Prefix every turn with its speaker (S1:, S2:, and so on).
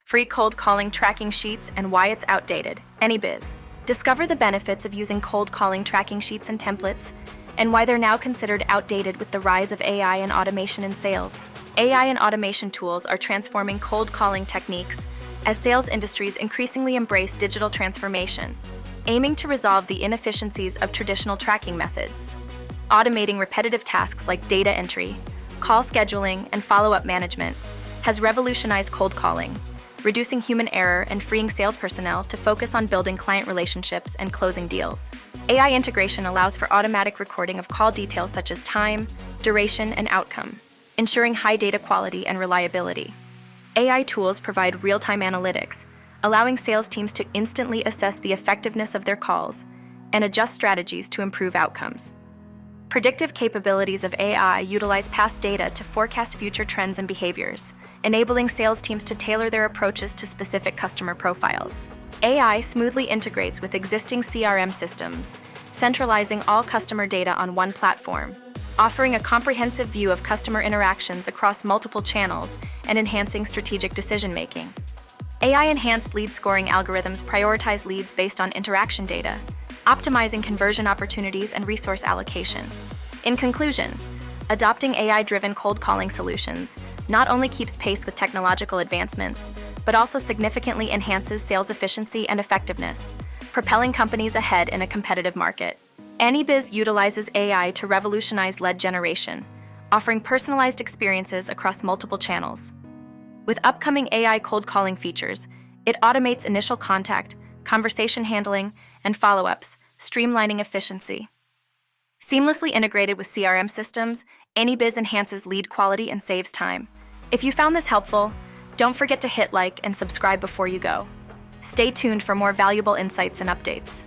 S1: free cold calling tracking sheets, and why it's outdated. AnyBiz. Discover the benefits of using cold calling tracking sheets and templates, and why they're now considered outdated with the rise of AI and automation in sales. AI and automation tools are transforming cold calling techniques as sales industries increasingly embrace digital transformation, aiming to resolve the inefficiencies of traditional tracking methods. Automating repetitive tasks like data entry, call scheduling, and follow-up management has revolutionized cold calling, reducing human error and freeing sales personnel to focus on building client relationships and closing deals. AI integration allows for automatic recording of call details such as time, duration, and outcome, ensuring high data quality and reliability. AI tools provide real-time analytics, allowing sales teams to instantly assess the effectiveness of their calls and adjust strategies to improve outcomes. Predictive capabilities of AI utilize past data to forecast future trends and behaviors, enabling sales teams to tailor their approaches to specific customer profiles. AI smoothly integrates with existing CRM systems, centralizing all customer data on one platform, offering a comprehensive view of customer interactions across multiple channels and enhancing strategic decision-making. AI-enhanced lead scoring algorithms prioritize leads based on interaction data, optimizing conversion opportunities and resource allocation. In conclusion, adopting AI-driven cold calling solutions not only keeps pace with technological advancements, but also significantly enhances sales efficiency and effectiveness, propelling companies ahead in a competitive market. AnyBiz utilizes AI to revolutionize lead generation, offering personalized experiences across multiple channels. With upcoming AI cold calling features, it automates initial contact, conversation handling, and follow-ups, streamlining efficiency. Seamlessly integrated with CRM systems, AnyBiz enhances lead quality and saves time. If you found this helpful, don't forget to hit like and subscribe before you go. Stay tuned for more valuable insights and updates.